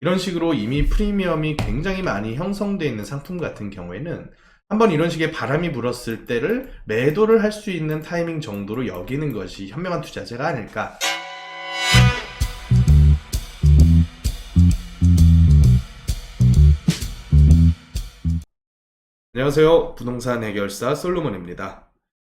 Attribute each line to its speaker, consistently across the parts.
Speaker 1: 이런 식으로 이미 프리미엄이 굉장히 많이 형성되어 있는 상품 같은 경우에는 한번 이런 식의 바람이 불었을 때를 매도를 할 수 있는 타이밍 정도로 여기는 것이 현명한 투자제가 아닐까. 안녕하세요. 부동산 해결사 솔로몬입니다.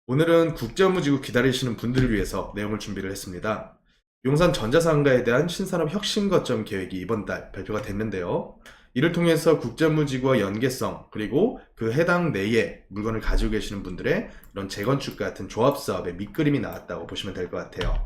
Speaker 1: 오늘은 국제업무지구 기다리시는 분들을 위해서 내용을 준비를 했습니다. 용산 전자상가에 대한 신산업 혁신 거점 계획이 이번 달 발표가 됐는데요. 이를 통해서 국제업무지구와 연계성, 그리고 그 해당 내에 물건을 가지고 계시는 분들의 이런 재건축 같은 조합사업의 밑그림이 나왔다고 보시면 될 것 같아요.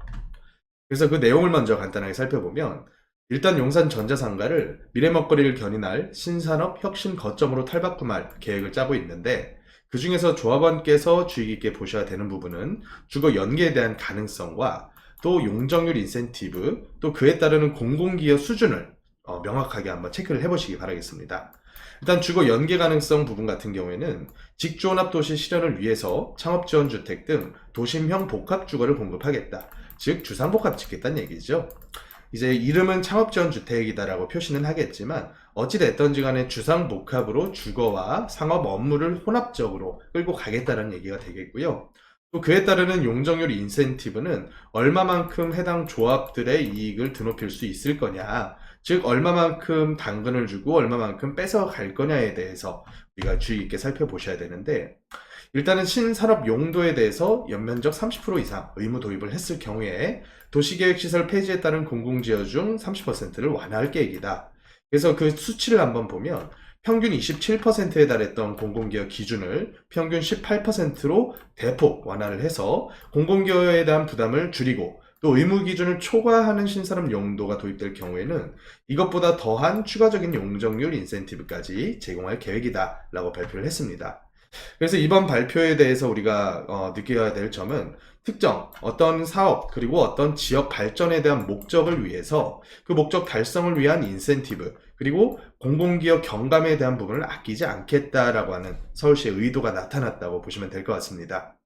Speaker 1: 그래서 그 내용을 먼저 간단하게 살펴보면, 일단 용산 전자상가를 미래 먹거리를 견인할 신산업 혁신 거점으로 탈바꿈할 계획을 짜고 있는데, 그 중에서 조합원께서 주의 깊게 보셔야 되는 부분은 주거 연계에 대한 가능성과 또 용적률 인센티브, 또 그에 따르는 공공기여 수준을 명확하게 한번 체크를 해보시기 바라겠습니다. 일단 주거 연계 가능성 부분 같은 경우에는 직조합도시 실현을 위해서 창업지원주택 등 도심형 복합주거를 공급하겠다. 즉 주상복합 짓겠다는 얘기죠. 이제 이름은 창업지원주택이다라고 표시는 하겠지만 어찌됐든지 간에 주상복합으로 주거와 상업 업무를 혼합적으로 끌고 가겠다는 얘기가 되겠고요. 또 그에 따르는 용적률 인센티브는 얼마만큼 해당 조합들의 이익을 드높일 수 있을 거냐, 즉 얼마만큼 당근을 주고 얼마만큼 뺏어갈 거냐에 대해서 우리가 주의 있게 살펴보셔야 되는데, 일단은 신산업 용도에 대해서 연면적 30% 이상 의무 도입을 했을 경우에 도시계획시설 폐지에 따른 공공지여 중 30%를 완화할 계획이다. 그래서 그 수치를 한번 보면 평균 27%에 달했던 공공기여 기준을 평균 18%로 대폭 완화를 해서 공공기여에 대한 부담을 줄이고, 또 의무 기준을 초과하는 신산업 용도가 도입될 경우에는 이것보다 더한 추가적인 용적률 인센티브까지 제공할 계획이다 라고 발표를 했습니다. 그래서 이번 발표에 대해서 우리가 느껴야 될 점은, 특정 어떤 사업 그리고 어떤 지역 발전에 대한 목적을 위해서 그 목적 달성을 위한 인센티브, 그리고 공공기업 경감에 대한 부분을 아끼지 않겠다라고 하는 서울시의 의도가 나타났다고 보시면 될 것 같습니다.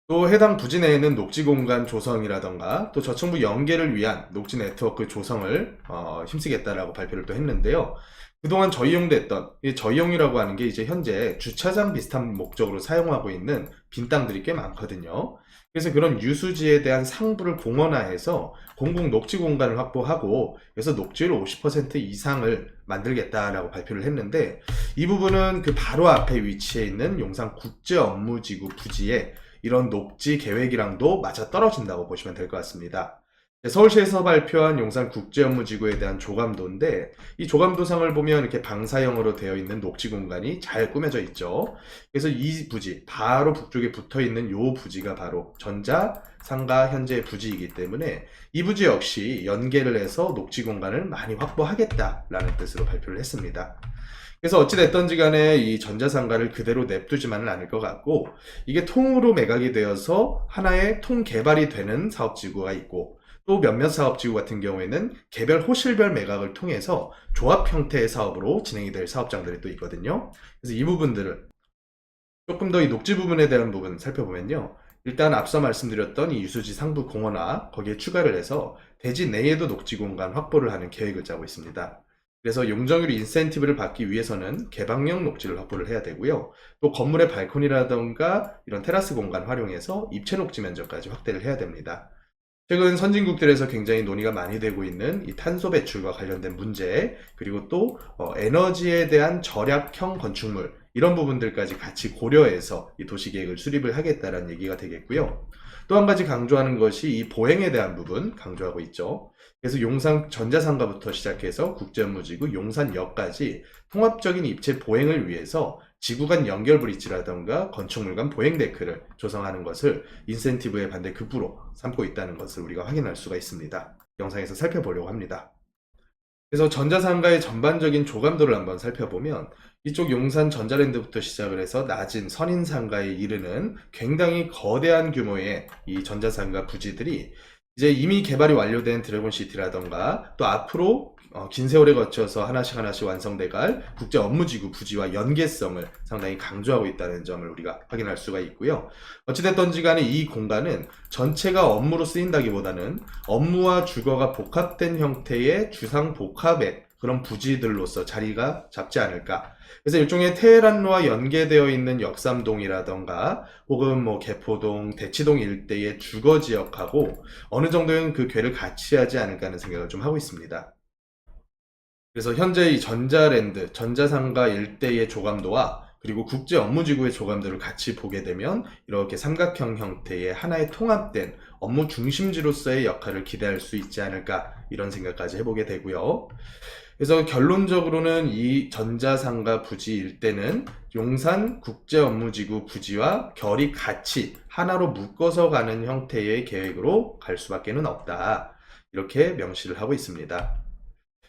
Speaker 1: 또 해당 부지 내에는 녹지 공간 조성이라던가 또 저층부 연계를 위한 녹지 네트워크 조성을 힘쓰겠다라고 발표를 또 했는데요. 그동안 저이용됐던, 이 저이용이라고 하는 게 이제 현재 주차장 비슷한 목적으로 사용하고 있는 빈 땅들이 꽤 많거든요. 그래서 그런 유수지에 대한 상부를 공원화해서 공공 녹지 공간을 확보하고, 그래서 녹지율 50% 이상을 만들겠다라고 발표를 했는데, 이 부분은 그 바로 앞에 위치해 있는 용산 국제업무지구 부지에 이런 녹지 계획이랑도 맞아떨어진다고 보시면 될 것 같습니다. 서울시에서 발표한 용산 국제업무지구에 대한 조감도인데, 이 조감도상을 보면 이렇게 방사형으로 되어 있는 녹지 공간이 잘 꾸며져 있죠. 그래서 이 부지, 바로 북쪽에 붙어 있는 요 부지가 바로 전자상가 현재 부지이기 때문에 이 부지 역시 연계를 해서 녹지 공간을 많이 확보하겠다라는 뜻으로 발표를 했습니다. 그래서 어찌됐든지 간에 이 전자상가를 그대로 냅두지만은 않을 것 같고, 이게 통으로 매각이 되어서 하나의 통 개발이 되는 사업지구가 있고, 또 몇몇 사업지구 같은 경우에는 개별 호실별 매각을 통해서 조합 형태의 사업으로 진행이 될 사업장들이 또 있거든요. 그래서 이 부분들을 조금 더 이 녹지 부분에 대한 부분 살펴보면요. 일단 앞서 말씀드렸던 이 유수지 상부 공원화, 거기에 추가를 해서 대지 내에도 녹지 공간 확보를 하는 계획을 짜고 있습니다. 그래서 용적률 인센티브를 받기 위해서는 개방형 녹지를 확보를 해야 되고요. 또 건물의 발코니라던가 이런 테라스 공간 활용해서 입체 녹지 면적까지 확대를 해야 됩니다. 최근 선진국들에서 굉장히 논의가 많이 되고 있는 이 탄소 배출과 관련된 문제, 그리고 또 에너지에 대한 절약형 건축물, 이런 부분들까지 같이 고려해서 이 도시계획을 수립을 하겠다는 얘기가 되겠고요. 또 한 가지 강조하는 것이 이 보행에 대한 부분 강조하고 있죠. 그래서 용산 전자상가부터 시작해서 국제업무지구 용산역까지 통합적인 입체 보행을 위해서 지구 간 연결 브릿지라던가 건축물 간 보행 데크를 조성하는 것을 인센티브의 반대 급부로 삼고 있다는 것을 우리가 확인할 수가 있습니다. 영상에서 살펴보려고 합니다. 그래서 전자상가의 전반적인 조감도를 한번 살펴보면, 이쪽 용산 전자랜드부터 시작을 해서 낮은 선인상가에 이르는 굉장히 거대한 규모의 이 전자상가 부지들이 이제 이미 개발이 완료된 드래곤시티라던가 또 앞으로 긴 세월에 거쳐서 하나씩 하나씩 완성돼갈 국제 업무지구 부지와 연계성을 상당히 강조하고 있다는 점을 우리가 확인할 수가 있고요. 어찌됐든지 간에 이 공간은 전체가 업무로 쓰인다기보다는 업무와 주거가 복합된 형태의 주상 복합의 그런 부지들로서 자리가 잡지 않을까. 그래서 일종의 테헤란로와 연계되어 있는 역삼동이라던가 혹은 뭐 개포동, 대치동 일대의 주거 지역하고 어느 정도는 그 궤를 같이 하지 않을까 하는 생각을 좀 하고 있습니다. 그래서 현재 이 전자랜드, 전자상가 일대의 조감도와 그리고 국제 업무지구의 조감도를 같이 보게 되면 이렇게 삼각형 형태의 하나의 통합된 업무 중심지로서의 역할을 기대할 수 있지 않을까 이런 생각까지 해보게 되고요. 그래서 결론적으로는 이 전자상가 부지 일대는 용산 국제업무지구 부지와 결이 같이 하나로 묶어서 가는 형태의 계획으로 갈 수밖에는 없다. 이렇게 명시를 하고 있습니다.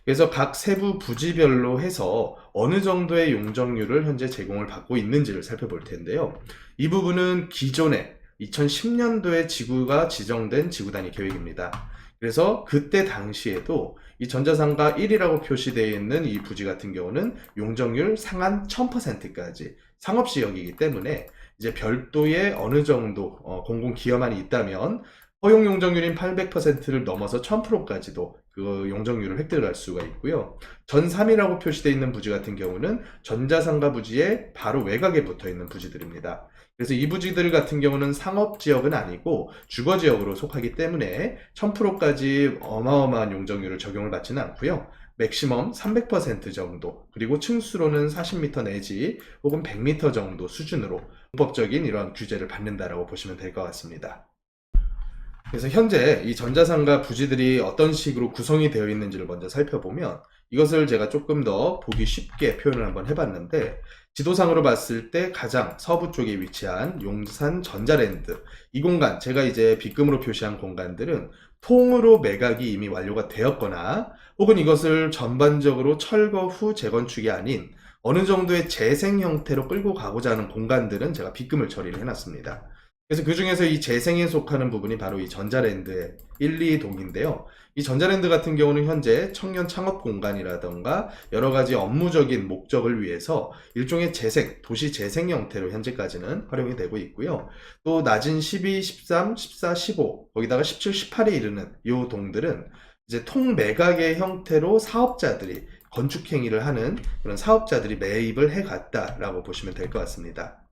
Speaker 1: 그래서 각 세부 부지별로 해서 어느 정도의 용적률을 현재 제공을 받고 있는지를 살펴볼 텐데요. 이 부분은 기존에 2010년도에 지구가 지정된 지구단위 계획입니다. 그래서 그때 당시에도 이 전자상가 1이라고 표시되어 있는 이 부지 같은 경우는 용적률 상한 1000%까지 상업지역이기 때문에 이제 별도의 어느 정도 공공기여만이 있다면 허용 용적률인 800%를 넘어서 1000%까지도 그 용적률을 획득할 수가 있고요. 전 3이라고 표시되어 있는 부지 같은 경우는 전자상가 부지의 바로 외곽에 붙어 있는 부지들입니다. 그래서 이 부지들 같은 경우는 상업지역은 아니고 주거지역으로 속하기 때문에 1000%까지 어마어마한 용적률을 적용을 받지는 않고요. 맥시멈 300% 정도, 그리고 층수로는 40m 내지 혹은 100m 정도 수준으로 불법적인 이런 규제를 받는다라고 보시면 될 것 같습니다. 그래서 현재 이 전자상가 부지들이 어떤 식으로 구성이 되어 있는지를 먼저 살펴보면 이것을 제가 조금 더 보기 쉽게 표현을 한번 해봤는데, 지도상으로 봤을 때 가장 서부 쪽에 위치한 용산 전자랜드, 이 공간, 제가 이제 빗금으로 표시한 공간들은 통으로 매각이 이미 완료가 되었거나 혹은 이것을 전반적으로 철거 후 재건축이 아닌 어느 정도의 재생 형태로 끌고 가고자 하는 공간들은 제가 빗금을 처리를 해놨습니다. 그래서 그 중에서 이 재생에 속하는 부분이 바로 이 전자랜드의 1, 2동인데요. 이 전자랜드 같은 경우는 현재 청년 창업 공간이라던가 여러 가지 업무적인 목적을 위해서 일종의 재생, 도시 재생 형태로 현재까지는 활용이 되고 있고요. 또 낮은 12, 13, 14, 15, 거기다가 17, 18에 이르는 이 동들은 이제 통매각의 형태로 사업자들이 건축 행위를 하는 그런 사업자들이 매입을 해갔다라고 보시면 될 것 같습니다.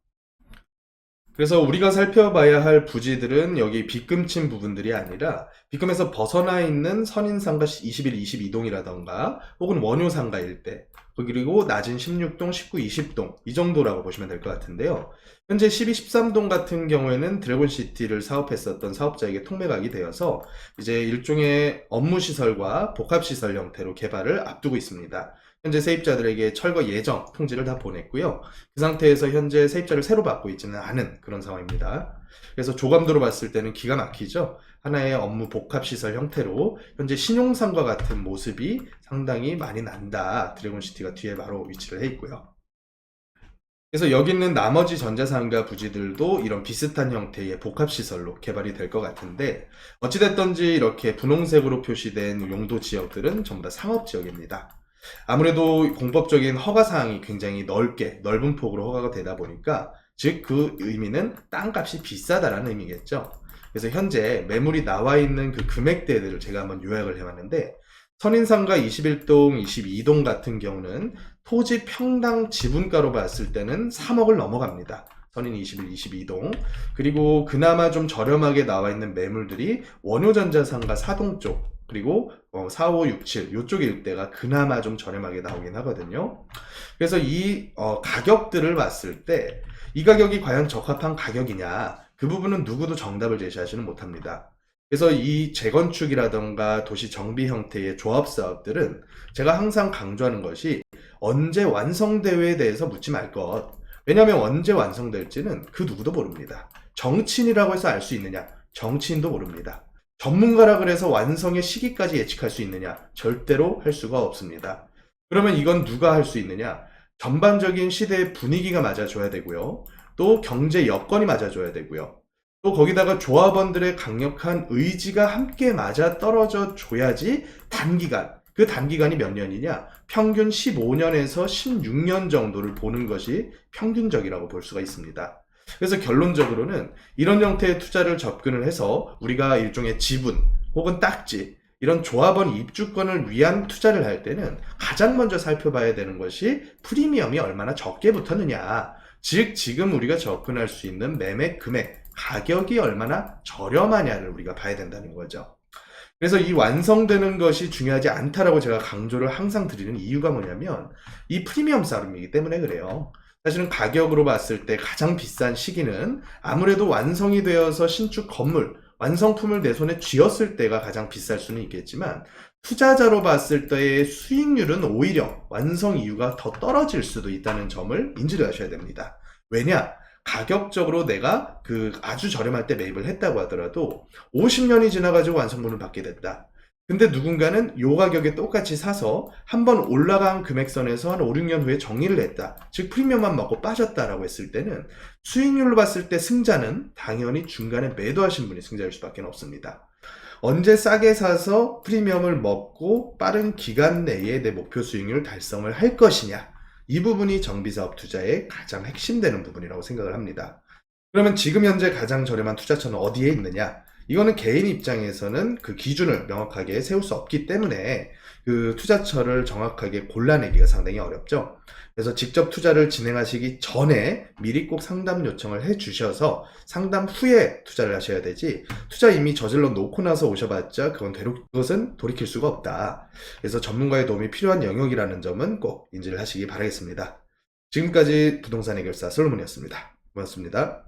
Speaker 1: 그래서 우리가 살펴봐야 할 부지들은 여기 빗금친 부분들이 아니라 빗금에서 벗어나 있는 선인상가 21, 22동이라던가 혹은 원효상가 일대, 그리고 낮은 16동, 19, 20동 이 정도라고 보시면 될 것 같은데요. 현재 12, 13동 같은 경우에는 드래곤시티를 사업했었던 사업자에게 통매각이 되어서 이제 일종의 업무시설과 복합시설 형태로 개발을 앞두고 있습니다. 현재 세입자들에게 철거 예정 통지를 다 보냈고요. 그 상태에서 현재 세입자를 새로 받고 있지는 않은 그런 상황입니다. 그래서 조감도로 봤을 때는 기가 막히죠. 하나의 업무 복합시설 형태로 현재 신용상과 같은 모습이 상당히 많이 난다. 드래곤시티가 뒤에 바로 위치를 해 있고요. 그래서 여기 있는 나머지 전자상가 부지들도 이런 비슷한 형태의 복합시설로 개발이 될 것 같은데, 어찌됐든지 이렇게 분홍색으로 표시된 용도 지역들은 전부 다 상업지역입니다. 아무래도 공법적인 허가사항이 굉장히 넓은 폭으로 허가가 되다 보니까, 즉 그 의미는 땅값이 비싸다라는 의미겠죠. 그래서 현재 매물이 나와 있는 그 금액대들을 제가 한번 요약을 해봤는데, 선인상가 21동, 22동 같은 경우는 토지 평당 지분가로 봤을 때는 3억을 넘어갑니다. 선인 21, 22동. 그리고 그나마 좀 저렴하게 나와 있는 매물들이 원효전자상가 4동 쪽, 그리고 4, 5, 6, 7 요쪽 일대가 그나마 좀 저렴하게 나오긴 하거든요. 그래서 이 가격들을 봤을 때 이 가격이 과연 적합한 가격이냐, 그 부분은 누구도 정답을 제시하지는 못합니다. 그래서 이 재건축이라던가 도시 정비 형태의 조합 사업들은 제가 항상 강조하는 것이 언제 완성되에 대해서 묻지 말 것. 왜냐하면 언제 완성될지는 그 누구도 모릅니다. 정치인이라고 해서 알 수 있느냐? 정치인도 모릅니다. 전문가라 그래서 완성의 시기까지 예측할 수 있느냐? 절대로 할 수가 없습니다. 그러면 이건 누가 할 수 있느냐? 전반적인 시대의 분위기가 맞아줘야 되고요. 또 경제 여건이 맞아줘야 되고요. 또 거기다가 조합원들의 강력한 의지가 함께 맞아 떨어져 줘야지 단기간, 그 단기간이 몇 년이냐? 평균 15년에서 16년 정도를 보는 것이 평균적이라고 볼 수가 있습니다. 그래서 결론적으로는 이런 형태의 투자를 접근을 해서 우리가 일종의 지분 혹은 딱지, 이런 조합원 입주권을 위한 투자를 할 때는 가장 먼저 살펴봐야 되는 것이 프리미엄이 얼마나 적게 붙었느냐. 즉, 지금 우리가 접근할 수 있는 매매 금액, 가격이 얼마나 저렴하냐를 우리가 봐야 된다는 거죠. 그래서 이 완성되는 것이 중요하지 않다라고 제가 강조를 항상 드리는 이유가 뭐냐면 이 프리미엄 싸움이기 때문에 그래요. 사실은 가격으로 봤을 때 가장 비싼 시기는 아무래도 완성이 되어서 신축 건물, 완성품을 내 손에 쥐었을 때가 가장 비쌀 수는 있겠지만 투자자로 봤을 때의 수익률은 오히려 완성 이유가 더 떨어질 수도 있다는 점을 인지를 하셔야 됩니다. 왜냐? 가격적으로 내가 아주 저렴할 때 매입을 했다고 하더라도 50년이 지나가지고 완성분을 받게 됐다. 근데 누군가는 요 가격에 똑같이 사서 한번 올라간 금액선에서 한 5, 6년 후에 정리를 했다. 즉 프리미엄만 먹고 빠졌다라고 했을 때는 수익률로 봤을 때 승자는 당연히 중간에 매도하신 분이 승자일 수밖에 없습니다. 언제 싸게 사서 프리미엄을 먹고 빠른 기간 내에 내 목표 수익률 달성을 할 것이냐. 이 부분이 정비사업 투자의 가장 핵심되는 부분이라고 생각을 합니다. 그러면 지금 현재 가장 저렴한 투자처는 어디에 있느냐? 이거는 개인 입장에서는 그 기준을 명확하게 세울 수 없기 때문에 그 투자처를 정확하게 골라내기가 상당히 어렵죠. 그래서 직접 투자를 진행하시기 전에 미리 꼭 상담 요청을 해 주셔서 상담 후에 투자를 하셔야 되지, 투자 이미 저질러 놓고 나서 오셔봤자 그것은 돌이킬 수가 없다. 그래서 전문가의 도움이 필요한 영역이라는 점은 꼭 인지를 하시기 바라겠습니다. 지금까지 부동산 해결사 솔로몬이었습니다. 고맙습니다.